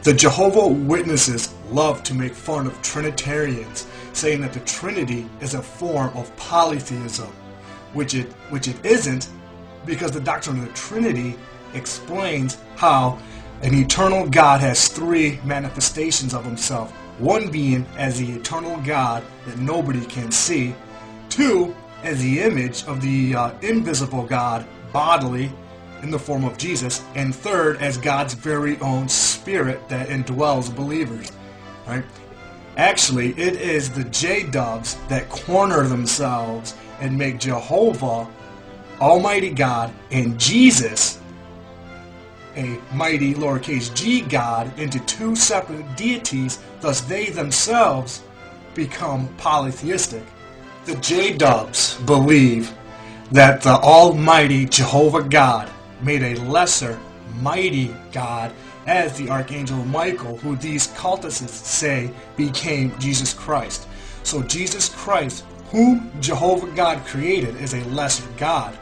The Jehovah Witnesses love to make fun of Trinitarians, saying that the Trinity is a form of polytheism, which it isn't, because the doctrine of the Trinity explains how an eternal God has three manifestations of himself. One being as the eternal God that nobody can see. Two, as the image of the invisible God bodily in the form of Jesus. And third, as God's very own spirit that indwells believers. Right? Actually, it is the J-dubs that corner themselves and make Jehovah, Almighty God, and Jesus, a mighty lowercase g God, into two separate deities, thus they themselves become polytheistic. The J-dubs believe that the Almighty Jehovah God made a lesser mighty God as the Archangel Michael, who these cultists say became Jesus Christ. So Jesus Christ, whom Jehovah God created, is a lesser God.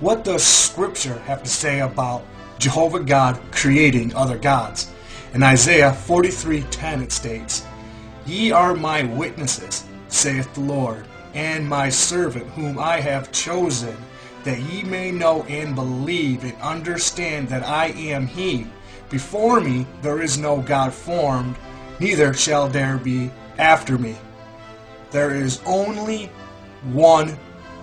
What does Scripture have to say about Jehovah God creating other gods? In Isaiah 43:10 it states, "Ye are my witnesses, saith the Lord, and my servant whom I have chosen, that ye may know and believe and understand that I am He. Before me there is no God formed, neither shall there be after me. There is only one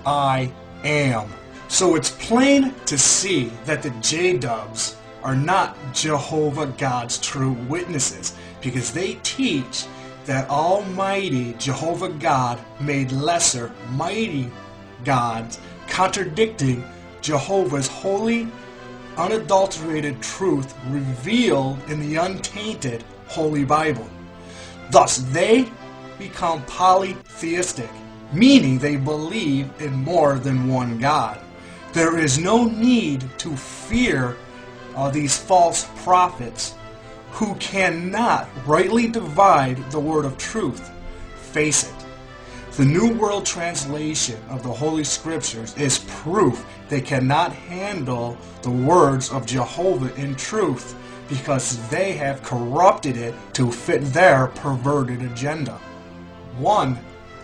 I am." So it's plain to see that the J-dubs are not Jehovah God's true witnesses, because they teach that Almighty Jehovah God made lesser mighty gods, contradicting Jehovah's holy, unadulterated truth revealed in the untainted Holy Bible. Thus they become polytheistic, meaning they believe in more than one God. There is no need to fear these false prophets who cannot rightly divide the word of truth. Face it. The New World Translation of the Holy Scriptures is proof they cannot handle the words of Jehovah in truth, because they have corrupted it to fit their perverted agenda. One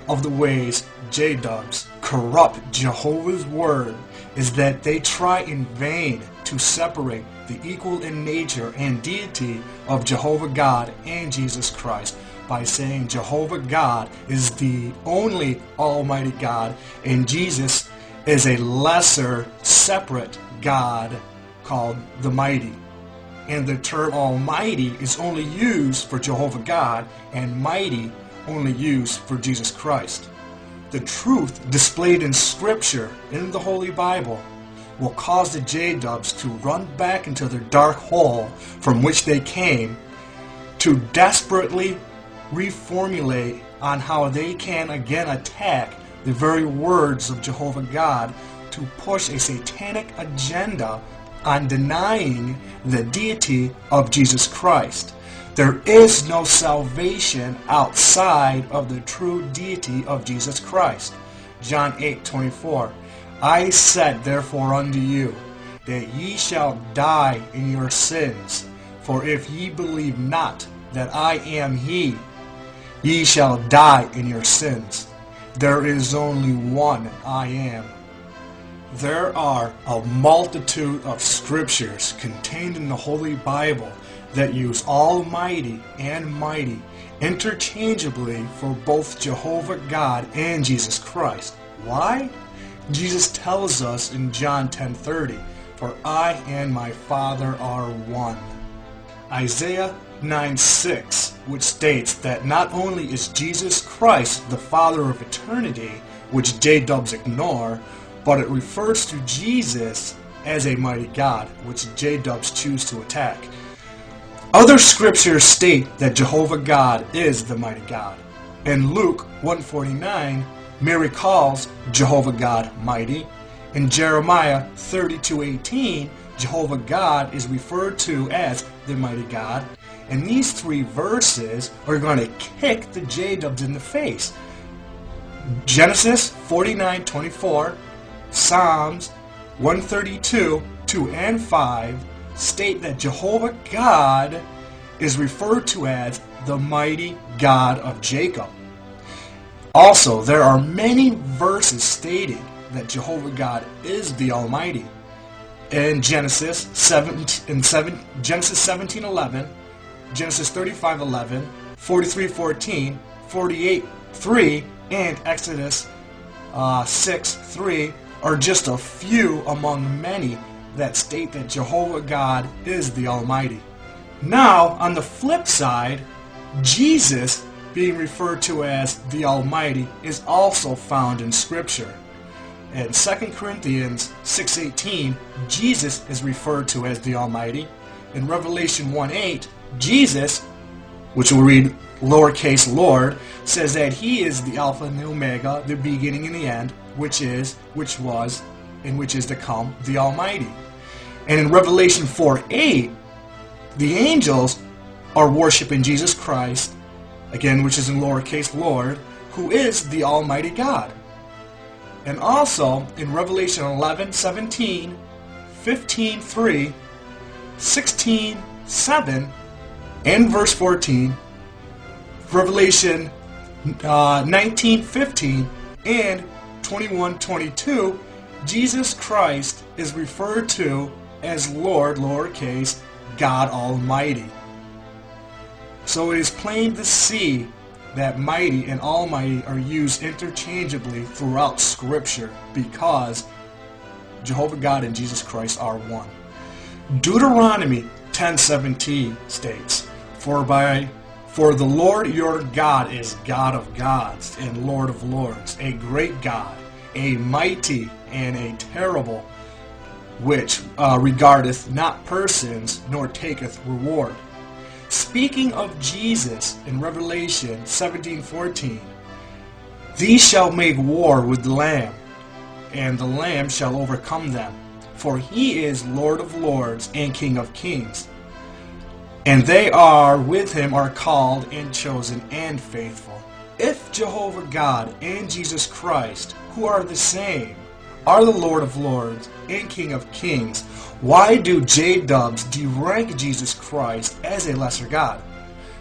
of the ways J-dubs corrupt Jehovah's Word is that they try in vain to separate the equal in nature and deity of Jehovah God and Jesus Christ by saying Jehovah God is the only Almighty God and Jesus is a lesser, separate God called the Mighty. And the term Almighty is only used for Jehovah God and Mighty only used for Jesus Christ. The truth displayed in Scripture, in the Holy Bible, will cause the J-dubs to run back into their dark hole from which they came, to desperately reformulate on how they can again attack the very words of Jehovah God to push a satanic agenda on denying the deity of Jesus Christ. There is no salvation outside of the true deity of Jesus Christ. John 8:24. "I said therefore unto you, that ye shall die in your sins. For if ye believe not that I am He, ye shall die in your sins. There is only one I am." There are a multitude of scriptures contained in the Holy Bible that use Almighty and Mighty interchangeably for both Jehovah God and Jesus Christ. Why? Jesus tells us in John 10:30, "For I and my Father are one." Isaiah 9:6, which states that not only is Jesus Christ the Father of eternity, which J-dubs ignore, but it refers to Jesus as a mighty God, which J-dubs choose to attack. Other scriptures state that Jehovah God is the mighty God. In Luke 1:49, Mary calls Jehovah God mighty. In Jeremiah 32:18, Jehovah God is referred to as the mighty God. And these three verses are going to kick the J-dubs in the face. Genesis 49:24, Psalms 132, 2 and 5 state that Jehovah God is referred to as the mighty God of Jacob. Also, there are many verses stating that Jehovah God is the Almighty. In Genesis 17:11, Genesis 35:11, 43:14, 48:3, and Exodus 6:3 are just a few among many that state that Jehovah God is the Almighty. Now, on the flip side, Jesus being referred to as the Almighty is also found in Scripture. In 2 Corinthians 6:18, Jesus is referred to as the Almighty. In Revelation 1:8, Jesus, which we'll read lowercase Lord, says that He is the Alpha and the Omega, the beginning and the end, which is, which was, and which is to come, the Almighty. And in Revelation 4:8, the angels are worshiping Jesus Christ, again, which is in lowercase Lord, who is the Almighty God. And also in Revelation 11:17, 15:3, 16:7, and verse 14, Revelation 19:15, and 21:22, Jesus Christ is referred to as Lord, lowercase, God Almighty. So it is plain to see that mighty and almighty are used interchangeably throughout Scripture because Jehovah God and Jesus Christ are one. Deuteronomy 10:17 states, For the Lord your God is God of gods and Lord of lords, a great God, a mighty and a terrible, which regardeth not persons, nor taketh reward. Speaking of Jesus in Revelation 17:14, These shall make war with the Lamb, and the Lamb shall overcome them, for He is Lord of lords and King of kings. And they are with Him are called and chosen and faithful. If Jehovah God and Jesus Christ, who are the same, are the Lord of lords and King of kings, why do J-dubs derank Jesus Christ as a lesser God?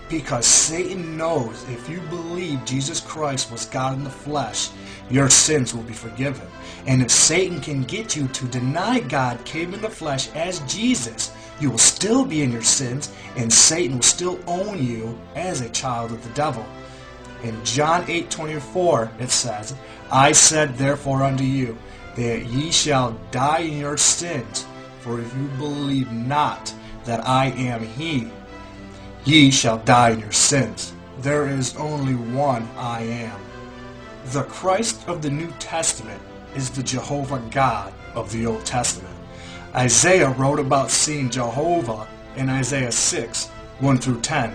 Because Satan knows if you believe Jesus Christ was God in the flesh, your sins will be forgiven. And if Satan can get you to deny God came in the flesh as Jesus, you will still be in your sins, and Satan will still own you as a child of the devil. In John 8:24 it says, I said therefore unto you, that ye shall die in your sins, for if you believe not that I am He, ye shall die in your sins. There is only one I am. The Christ of the New Testament is the Jehovah God of the Old Testament. Isaiah wrote about seeing Jehovah in Isaiah 6:1-10,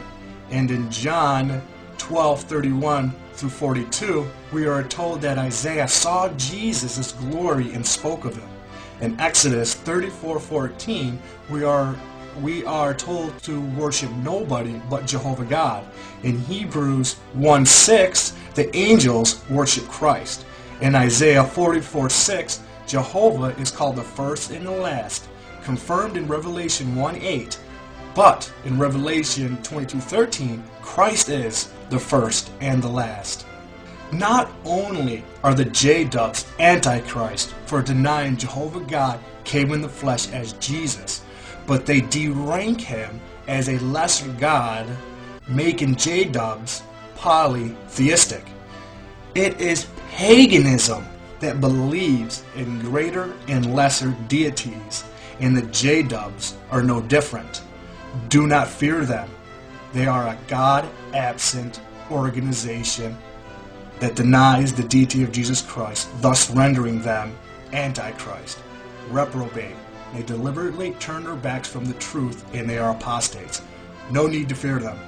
and in John 12:31-42, we are told that Isaiah saw Jesus' glory and spoke of Him. In Exodus 34:14, we are told to worship nobody but Jehovah God. In Hebrews 1:6, the angels worship Christ. In Isaiah 44:6, Jehovah is called the first and the last, confirmed in Revelation 1:8. But in Revelation 22:13, Christ is the first and the last. Not only are the J-dubs antichrist for denying Jehovah God came in the flesh as Jesus, but they derank Him as a lesser God, making J-dubs polytheistic. It is paganism that believes in greater and lesser deities, and the J-dubs are no different. Do not fear them. They are a God-absent organization that denies the deity of Jesus Christ, thus rendering them antichrist, reprobate. They deliberately turn their backs from the truth, and they are apostates. No need to fear them.